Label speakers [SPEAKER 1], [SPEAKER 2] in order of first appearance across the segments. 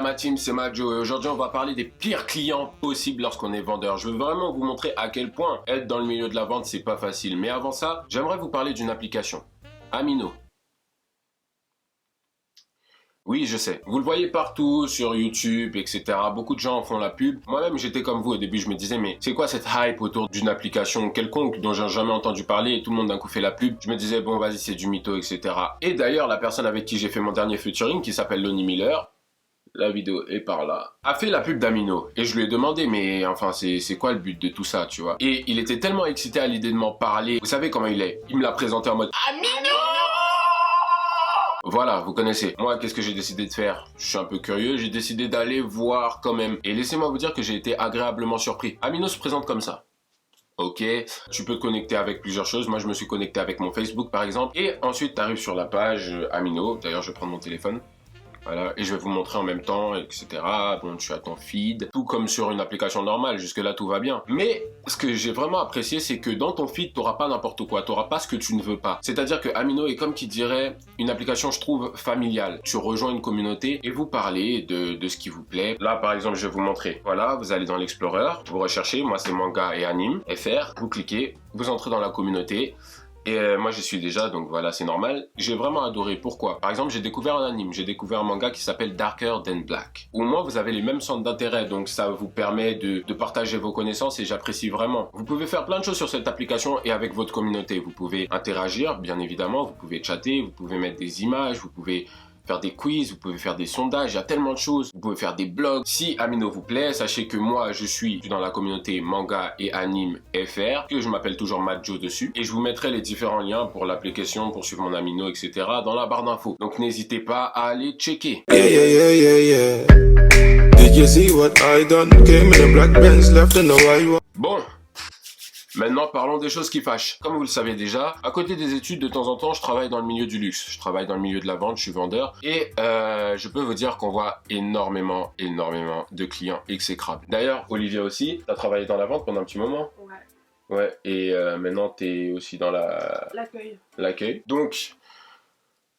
[SPEAKER 1] Ma team, c'est Majo et aujourd'hui on va parler des pires clients possibles lorsqu'on est vendeur. Je veux vraiment vous montrer à quel point être dans le milieu de la vente c'est pas facile. Mais avant ça, j'aimerais vous parler d'une application, Amino. Oui, je sais. Vous le voyez partout, sur YouTube, etc. Beaucoup de gens en font la pub. Moi-même, j'étais comme vous au début. Je me disais, mais c'est quoi cette hype autour d'une application quelconque dont j'ai jamais entendu parler et tout le monde d'un coup fait la pub. Je me disais, bon, vas-y, c'est du mytho, etc. Et d'ailleurs, la personne avec qui j'ai fait mon dernier featuring, qui s'appelle Lonnie Miller, la vidéo est par là, a fait la pub d'Amino. Et je lui ai demandé, mais enfin, c'est quoi le but de tout ça, tu vois? Et il était tellement excité à l'idée de m'en parler. Vous savez comment il est? Il me l'a présenté en mode Amino! Voilà, vous connaissez. Moi, qu'est-ce que j'ai décidé de faire? Je suis un peu curieux, j'ai décidé d'aller voir quand même. Et laissez-moi vous dire que j'ai été agréablement surpris. Amino se présente comme ça. Ok, tu peux te connecter avec plusieurs choses. Moi, je me suis connecté avec mon Facebook, par exemple. Et ensuite, tu arrives sur la page Amino. D'ailleurs, je vais prendre mon téléphone. Voilà, et je vais vous montrer en même temps, etc. Bon, tu as ton feed, tout comme sur une application normale, jusque-là tout va bien. Mais ce que j'ai vraiment apprécié, c'est que dans ton feed, tu n'auras pas n'importe quoi, tu n'auras pas ce que tu ne veux pas. C'est-à-dire que Amino est comme qui dirait une application, je trouve, familiale. Tu rejoins une communauté et vous parlez de ce qui vous plaît. Là, par exemple, je vais vous montrer. Voilà, vous allez dans l'Explorer, vous recherchez, moi c'est manga et anime, FR, vous cliquez, vous entrez dans la communauté. Et moi j'y suis déjà, donc voilà, c'est normal. J'ai vraiment adoré. Pourquoi? Par exemple, j'ai découvert un anime, j'ai découvert un manga qui s'appelle Darker Than Black. Au moins, vous avez les mêmes centres d'intérêt, donc ça vous permet de partager vos connaissances et j'apprécie vraiment. Vous pouvez faire plein de choses sur cette application et avec votre communauté. Vous pouvez interagir, bien évidemment, vous pouvez chatter, vous pouvez mettre des images, vous pouvez faire des quiz, vous pouvez faire des sondages, il y a tellement de choses. Vous pouvez faire des blogs. Si Amino vous plaît, sachez que moi, je suis dans la communauté manga et anime FR, que je m'appelle toujours Majo dessus. Et je vous mettrai les différents liens pour l'application, pour suivre mon Amino, etc. dans la barre d'infos. Donc n'hésitez pas à aller checker. Bon. Maintenant, parlons des choses qui fâchent. Comme vous le savez déjà, à côté des études, de temps en temps, je travaille dans le milieu du luxe. Je travaille dans le milieu de la vente, je suis vendeur. Et je peux vous dire qu'on voit énormément de clients exécrables. D'ailleurs, Olivia aussi, tu as travaillé dans la vente pendant un petit moment.
[SPEAKER 2] Ouais.
[SPEAKER 1] Ouais, et maintenant, tu es aussi dans l'accueil. Donc,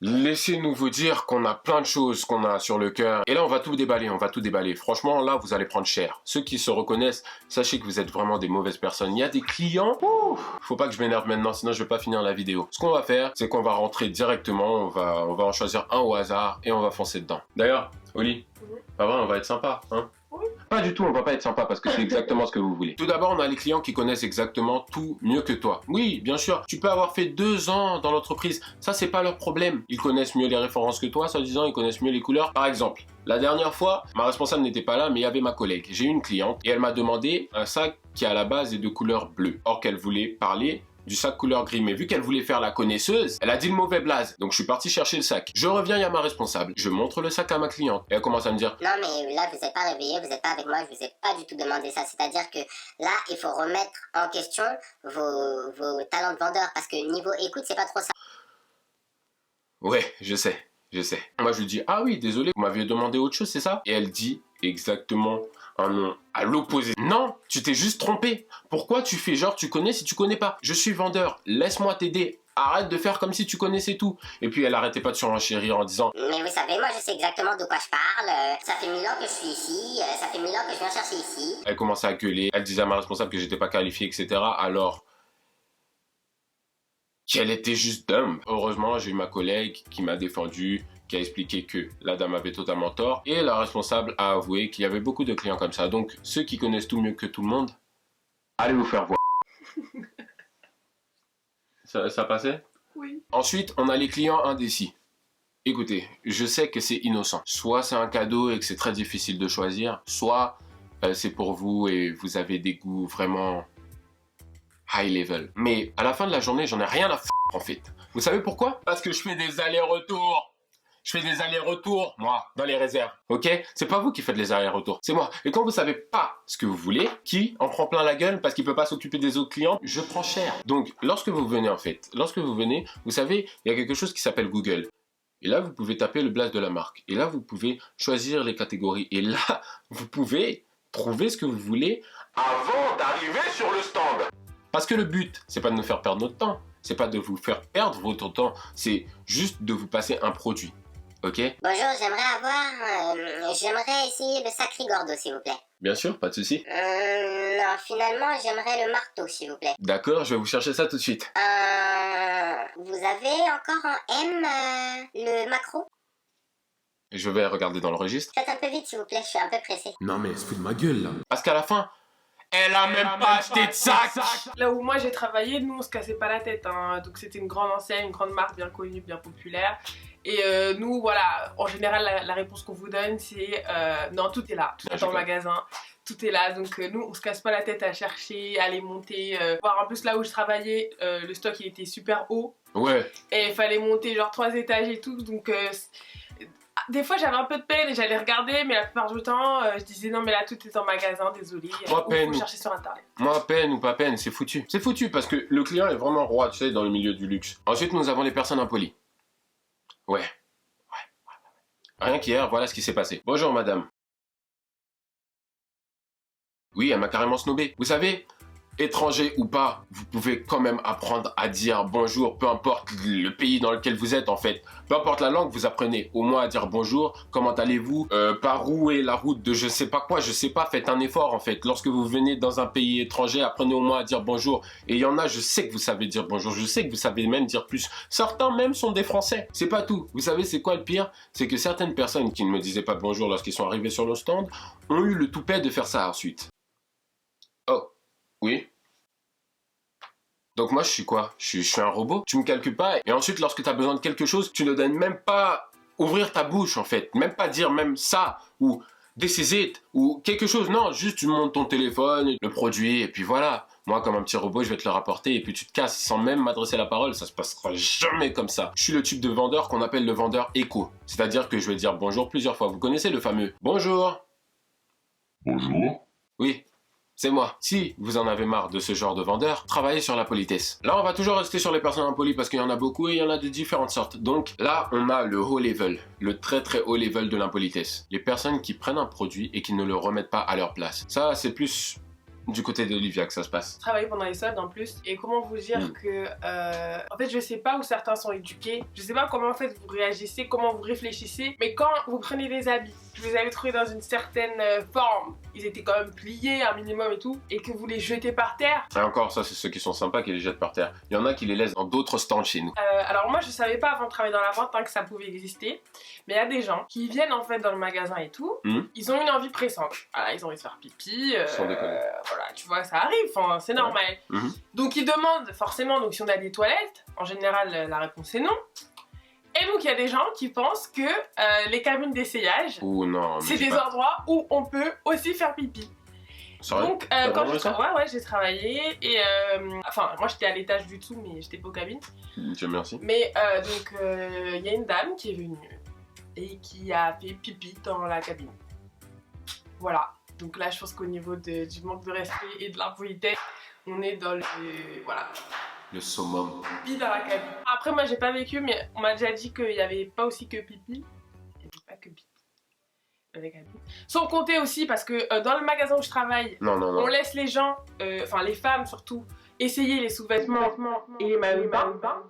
[SPEAKER 1] laissez-nous vous dire qu'on a plein de choses qu'on a sur le cœur. Et là, on va tout déballer. Franchement, là, vous allez prendre cher. Ceux qui se reconnaissent, sachez que vous êtes vraiment des mauvaises personnes. Il y a des clients... Faut pas que je m'énerve maintenant, sinon je vais pas finir la vidéo. Ce qu'on va faire, c'est qu'on va rentrer directement, on va en choisir un au hasard et on va foncer dedans. D'ailleurs, Oli, pas vrai, on va être sympa, hein? Pas du tout, on va pas être sympa parce que c'est exactement ce que vous voulez. Tout d'abord, on a les clients qui connaissent exactement tout mieux que toi. Oui, bien sûr, tu peux avoir fait 2 ans dans l'entreprise, ça c'est pas leur problème. Ils connaissent mieux les références que toi, soi-disant, ils connaissent mieux les couleurs. Par exemple, la dernière fois, ma responsable n'était pas là, mais il y avait ma collègue. J'ai eu une cliente et elle m'a demandé un sac qui à la base est de couleur bleue. Or qu'elle voulait parler du sac couleur gris, mais vu qu'elle voulait faire la connaisseuse, elle a dit le mauvais blaze. Donc je suis parti chercher le sac. Je reviens, il y a ma responsable. Je montre le sac à ma cliente. Et elle commence à me dire:
[SPEAKER 3] non mais là vous n'êtes pas réveillé, vous n'êtes pas avec moi, je vous ai pas du tout demandé ça. C'est-à-dire que là, il faut remettre en question vos talents de vendeur parce que niveau écoute, c'est pas trop ça.
[SPEAKER 1] Ouais, je sais. Moi je lui dis: ah oui, désolé, vous m'aviez demandé autre chose, c'est ça? Et elle dit exactement un nom à l'opposé. Non, tu t'es juste trompé. Pourquoi tu fais genre tu connais si tu connais pas? Je suis vendeur, laisse-moi t'aider. Arrête de faire comme si tu connaissais tout. Et puis elle arrêtait pas de surenchérir en disant:
[SPEAKER 3] mais vous savez, moi je sais exactement de quoi je parle. Ça fait 1000 ans que je suis ici, ça fait 1000 ans que je viens chercher ici.
[SPEAKER 1] Elle commençait à gueuler, elle disait à ma responsable que j'étais pas qualifié, etc. Alors qu'elle était juste dumb. Heureusement, j'ai eu ma collègue qui m'a défendu, qui a expliqué que la dame avait totalement tort. Et la responsable a avoué qu'il y avait beaucoup de clients comme ça. Donc, ceux qui connaissent tout mieux que tout le monde, allez vous faire voir. Ça passait?
[SPEAKER 2] Oui.
[SPEAKER 1] Ensuite, on a les clients indécis. Écoutez, je sais que c'est innocent. Soit c'est un cadeau et que c'est très difficile de choisir, soit c'est pour vous et vous avez des goûts vraiment high level. Mais à la fin de la journée, j'en ai rien à foutre en fait. Vous savez pourquoi? Parce que je fais des allers-retours. Moi, dans les réserves. Ok? C'est pas vous qui faites les allers-retours, c'est moi. Et quand vous savez pas ce que vous voulez, qui en prend plein la gueule parce qu'il peut pas s'occuper des autres clients, je prends cher. Donc, lorsque vous venez, vous savez, il y a quelque chose qui s'appelle Google. Et là, vous pouvez taper le blaze de la marque. Et là, vous pouvez choisir les catégories. Et là, vous pouvez trouver ce que vous voulez avant d'arriver sur le stand. Parce que le but, c'est pas de nous faire perdre notre temps. C'est pas de vous faire perdre votre temps. C'est juste de vous passer un produit. Ok?
[SPEAKER 3] Bonjour, j'aimerais essayer le Sacrigordo, s'il vous plaît.
[SPEAKER 1] Bien sûr, pas de souci.
[SPEAKER 3] Non, finalement, j'aimerais le marteau, s'il vous plaît.
[SPEAKER 1] D'accord, je vais vous chercher ça tout de suite.
[SPEAKER 3] Vous avez encore en M le macro?
[SPEAKER 1] Je vais regarder dans le registre.
[SPEAKER 3] Faites un peu vite, s'il vous plaît, je suis un peu pressée.
[SPEAKER 2] Non mais elle se fout de ma gueule là.
[SPEAKER 1] Parce qu'à la fin, elle a même pas acheté de sac.
[SPEAKER 4] Là où moi j'ai travaillé, nous on se cassait pas la tête, hein. Donc c'était une grande enseigne, une grande marque bien connue, bien populaire. Et nous, voilà, en général, la réponse qu'on vous donne, c'est non, tout est là, tout est dans le magasin, tout est là. Donc nous, on se casse pas la tête à chercher, à les monter. Voire en plus, là où je travaillais, le stock il était super haut.
[SPEAKER 1] Ouais.
[SPEAKER 4] Et il fallait monter genre 3 étages et tout. Donc des fois, j'avais un peu de peine et j'allais regarder, mais la plupart du temps, je disais non, mais là, tout est en magasin, désolé.
[SPEAKER 1] Moi,
[SPEAKER 4] Ou
[SPEAKER 1] peine.
[SPEAKER 4] faut chercher sur internet.
[SPEAKER 1] Moi, peine ou pas peine, c'est foutu. C'est foutu parce que le client est vraiment roi, tu sais, dans le milieu du luxe. Ensuite, nous avons les personnes impolies. Ouais. Rien qu'hier, voilà ce qui s'est passé. Bonjour, madame. Oui, elle m'a carrément snobé. Vous savez, étranger ou pas, vous pouvez quand même apprendre à dire bonjour, peu importe le pays dans lequel vous êtes en fait. Peu importe la langue, vous apprenez au moins à dire bonjour, comment allez-vous, par où est la route de je sais pas quoi, je sais pas, faites un effort en fait. Lorsque vous venez dans un pays étranger, apprenez au moins à dire bonjour. Et il y en a, je sais que vous savez dire bonjour, je sais que vous savez même dire plus. Certains même sont des Français, c'est pas tout. Vous savez c'est quoi le pire? C'est que certaines personnes qui ne me disaient pas bonjour lorsqu'ils sont arrivés sur le stand, ont eu le toupet de faire ça ensuite. Oh, oui. Donc moi je suis quoi? Je suis un robot? Tu me calcules pas et ensuite lorsque tu as besoin de quelque chose, tu ne donnes même pas ouvrir ta bouche en fait, même pas dire même ça ou this is it ou quelque chose, non, juste tu montes ton téléphone, le produit et puis voilà. Moi comme un petit robot je vais te le rapporter et puis tu te casses sans même m'adresser la parole, ça se passera jamais comme ça. Je suis le type de vendeur qu'on appelle le vendeur écho, c'est-à-dire que je vais dire bonjour plusieurs fois, vous connaissez le fameux bonjour?
[SPEAKER 2] Bonjour.
[SPEAKER 1] Oui. C'est moi. Si vous en avez marre de ce genre de vendeur, travaillez sur la politesse. Là, on va toujours rester sur les personnes impolies parce qu'il y en a beaucoup et il y en a de différentes sortes. Donc là, on a le haut level, le très très haut level de l'impolitesse. Les personnes qui prennent un produit et qui ne le remettent pas à leur place. Ça, c'est plus du côté d'Olivia que ça se passe.
[SPEAKER 4] Je travaille pendant les soldes en plus, et comment vous dire que en fait je sais pas où certains sont éduqués, je sais pas comment en fait vous réagissez, comment vous réfléchissez, mais quand vous prenez des habits, je vous avais trouvé dans une certaine forme, ils étaient quand même pliés un minimum et tout, et que vous les jetez par terre.
[SPEAKER 1] Et encore, ça c'est ceux qui sont sympas qui les jettent par terre. Il y en a qui les laissent dans d'autres stands chez nous.
[SPEAKER 4] Alors moi je savais pas avant de travailler dans la vente que ça pouvait exister, mais il y a des gens qui viennent en fait dans le magasin et tout, ils ont une envie pressante. Voilà, ils ont envie de faire pipi,
[SPEAKER 1] Sans déconner.
[SPEAKER 4] voilà, tu vois, ça arrive, enfin, c'est normal. Donc ils demandent forcément, donc si on a des toilettes, en général la réponse est non. Et donc il y a des gens qui pensent que les cabines d'essayage, c'est des endroits où on peut aussi faire pipi. Donc quand j'ai travaillé et enfin moi j'étais à l'étage du dessous mais j'étais pas aux cabines.
[SPEAKER 1] Dieu merci.
[SPEAKER 4] Mais donc il y a une dame qui est venue et qui a fait pipi dans la cabine. Voilà. Donc là je pense qu'au niveau du manque de respect et de l'impolitesse, on est dans le voilà.
[SPEAKER 1] Le summum.
[SPEAKER 4] Pipi dans la cabine. Après moi j'ai pas vécu mais on m'a déjà dit qu'il y avait pas aussi que pipi. Il y avait pas que pipi. Sans compter aussi parce que dans le magasin où je travaille, on laisse les gens, enfin les femmes surtout, essayer les sous-vêtements et les maillots de bain.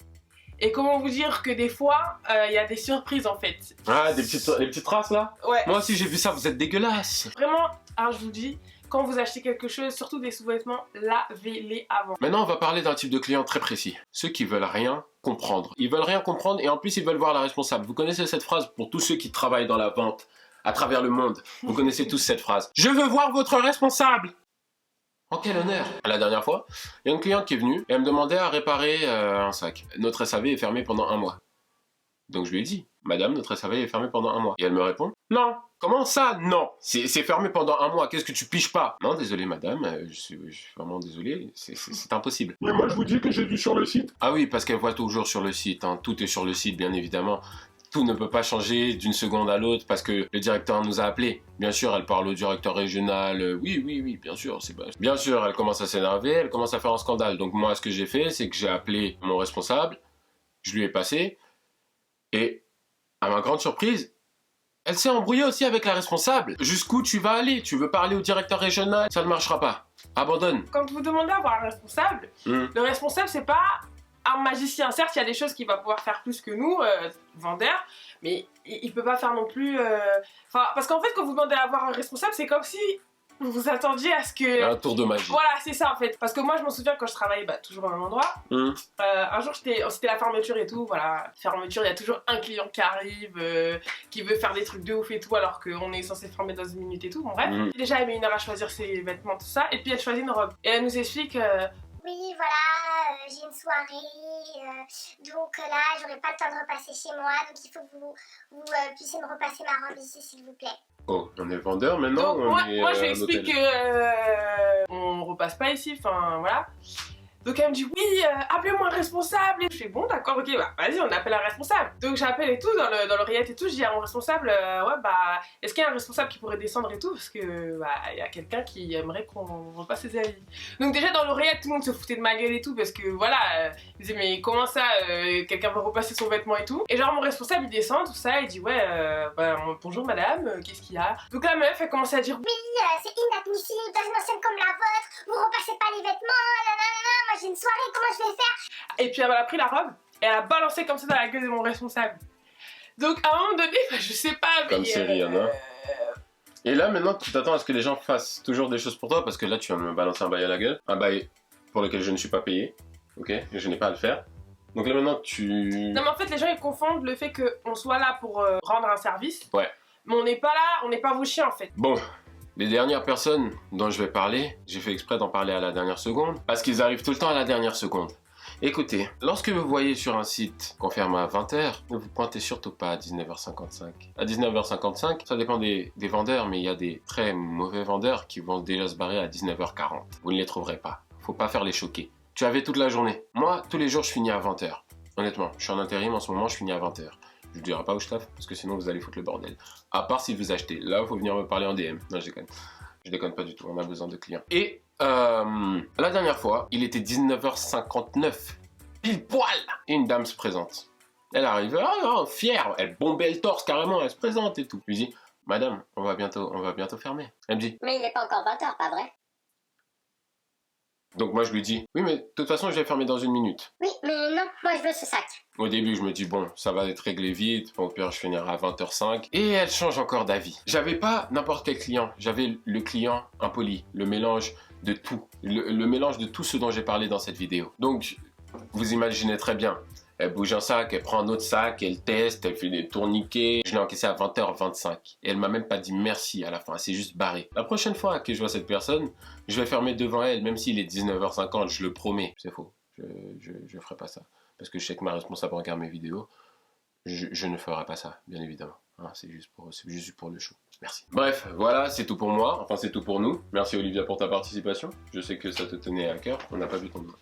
[SPEAKER 4] Et comment vous dire que des fois, il y a des surprises en fait.
[SPEAKER 1] Ah, les petites traces là?
[SPEAKER 4] Ouais.
[SPEAKER 1] Moi aussi j'ai vu ça, vous êtes dégueulasse.
[SPEAKER 4] Vraiment, alors je vous dis, quand vous achetez quelque chose, surtout des sous-vêtements, lavez-les avant.
[SPEAKER 1] Maintenant on va parler d'un type de client très précis. Ceux qui veulent rien comprendre. Ils veulent rien comprendre et en plus ils veulent voir la responsable. Vous connaissez cette phrase pour tous ceux qui travaillent dans la vente à travers le monde. Vous connaissez tous cette phrase. Je veux voir votre responsable. En quel honneur. La dernière fois, il y a une cliente qui est venue et elle me demandait à réparer un sac. Notre SAV est fermé pendant 1 mois. Donc je lui ai dit, madame, notre SAV est fermé pendant 1 mois. Et elle me répond, non. Comment ça, non? C'est fermé pendant 1 mois, qu'est-ce que tu piges pas? Non, désolé madame, je suis vraiment désolé, c'est impossible.
[SPEAKER 2] Mais moi je vous dis que j'ai vu sur le site.
[SPEAKER 1] Ah oui, parce qu'elle voit toujours sur le site, hein. Tout est sur le site bien évidemment. Tout ne peut pas changer d'une seconde à l'autre parce que le directeur nous a appelés. Bien sûr, elle parle au directeur régional. Oui, bien sûr. Bien sûr, elle commence à s'énerver, elle commence à faire un scandale. Donc moi, ce que j'ai fait, c'est que j'ai appelé mon responsable, je lui ai passé, et à ma grande surprise, elle s'est embrouillée aussi avec la responsable. Jusqu'où tu vas aller? Tu veux parler au directeur régional? Ça ne marchera pas. Abandonne.
[SPEAKER 4] Quand vous demandez à voir un responsable, le responsable, c'est pas un magicien. Certes, il y a des choses qu'il va pouvoir faire plus que nous, vendeurs, Mais il peut pas faire non plus... parce qu'en fait, quand vous demandez à avoir un responsable, c'est comme si vous vous attendiez à ce que...
[SPEAKER 1] Un tour de magie.
[SPEAKER 4] Voilà, c'est ça en fait. Parce que moi, je m'en souviens quand je travaillais toujours au même endroit. Un jour, c'était la fermeture et tout, voilà. Fermeture, il y a toujours un client qui arrive, qui veut faire des trucs de ouf et tout, alors qu'on est censé fermer dans 1 minute et tout, bon bref. Déjà, elle met 1 heure à choisir ses vêtements, tout ça, et puis elle choisit une robe. Et elle nous explique...
[SPEAKER 5] Oui, voilà, j'ai une soirée, donc là, j'aurai pas le temps de repasser chez moi, donc il faut que vous puissiez me repasser ma robe ici, s'il vous plaît.
[SPEAKER 1] Oh, on est vendeur maintenant.
[SPEAKER 4] Donc moi je lui explique que on repasse pas ici, enfin voilà. Donc elle me dit oui, appelez-moi un responsable. Et je fais bon d'accord, ok, bah vas-y, on appelle un responsable. Donc j'appelle et tout dans l'oreillette et tout, je dis à mon responsable, ouais bah est-ce qu'il y a un responsable qui pourrait descendre et tout, parce que bah il y a quelqu'un qui aimerait qu'on repasse ses avis. Donc déjà dans l'oreillette tout le monde se foutait de ma gueule et tout, parce que voilà, il disait mais comment ça, quelqu'un veut repasser son vêtement et tout. Et genre mon responsable il descend tout ça, il dit ouais bonjour madame, qu'est-ce qu'il y a. Donc la meuf elle commence à dire
[SPEAKER 5] oui c'est inadmissible dans une enseigne comme la vôtre, vous repassez pas les vêtements, nanana, moi j'ai une soirée, comment je vais faire?
[SPEAKER 4] Et puis elle a pris la robe et elle a balancé comme ça dans la gueule de mon responsable. Donc à un moment donné, je sais pas mais...
[SPEAKER 1] Comme c'est rien, hein. Et là maintenant tu t'attends à ce que les gens fassent toujours des choses pour toi, parce que là tu vas me balancer un bail à la gueule, un bail pour lequel je ne suis pas payé, ok, et je n'ai pas à le faire. Donc là maintenant tu...
[SPEAKER 4] Non mais en fait les gens ils confondent le fait qu'on soit là pour rendre un service,
[SPEAKER 1] ouais,
[SPEAKER 4] mais on n'est pas là, on n'est pas vos chiens en fait.
[SPEAKER 1] Bon, les dernières personnes dont je vais parler, j'ai fait exprès d'en parler à la dernière seconde, parce qu'ils arrivent tout le temps à la dernière seconde. Écoutez, lorsque vous voyez sur un site qu'on ferme à 20h, ne vous pointez surtout pas à 19h55. À 19h55, ça dépend des vendeurs, mais il y a des très mauvais vendeurs qui vont déjà se barrer à 19h40. Vous ne les trouverez pas. Faut pas faire les choquer. Tu avais toute la journée. Moi, tous les jours, je finis à 20h. Honnêtement, je suis en intérim en ce moment, je finis à 20h. Je ne dirai pas où je taffe, parce que sinon vous allez foutre le bordel. À part si vous achetez. Là, il faut venir me parler en DM. Non, je déconne. Je déconne pas du tout, on a besoin de clients. Et la dernière fois, il était 19h59. Pile poil. Et une dame se présente. Elle arrive, fière, elle bombait le torse carrément, elle se présente et tout. Je lui dis, madame, on va bientôt fermer. Elle me dit,
[SPEAKER 3] mais il n'est pas encore 20h, pas vrai?
[SPEAKER 1] Donc moi je lui dis, oui mais de toute façon je vais fermer dans 1 minute.
[SPEAKER 3] Oui, mais non, moi je veux ce sac.
[SPEAKER 1] Au début je me dis bon, ça va être réglé vite, au pire je finirai à 20h05. Et elle change encore d'avis. J'avais pas n'importe quel client, j'avais le client impoli, le mélange de tout. Le mélange de tout ce dont j'ai parlé dans cette vidéo. Donc vous imaginez très bien. Elle bouge un sac, elle prend un autre sac, elle teste, elle fait des tourniquets. Je l'ai encaissé à 20h25. Et elle m'a même pas dit merci à la fin, elle s'est juste barrée. La prochaine fois que je vois cette personne, je vais fermer devant elle, même s'il est 19h50, je le promets. C'est faux, je ferai pas ça. Parce que je sais que ma responsable regarde mes vidéos. Je ne ferai pas ça, bien évidemment. Hein, c'est juste pour le show. Merci. Bref, voilà, c'est tout pour moi. Enfin, c'est tout pour nous. Merci Olivia pour ta participation. Je sais que ça te tenait à cœur. On n'a pas vu ton nom.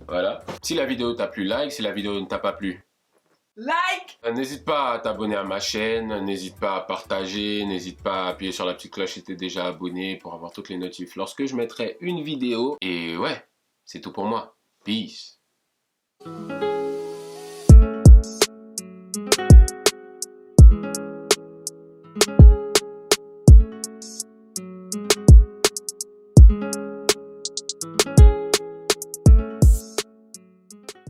[SPEAKER 1] Voilà. Si la vidéo t'a plu, like. Si la vidéo ne t'a pas plu,
[SPEAKER 4] like.
[SPEAKER 1] N'hésite pas à t'abonner à ma chaîne. N'hésite pas à partager. N'hésite pas à appuyer sur la petite cloche si t'es déjà abonné pour avoir toutes les notifs lorsque je mettrai une vidéo. Et ouais, c'est tout pour moi. Peace.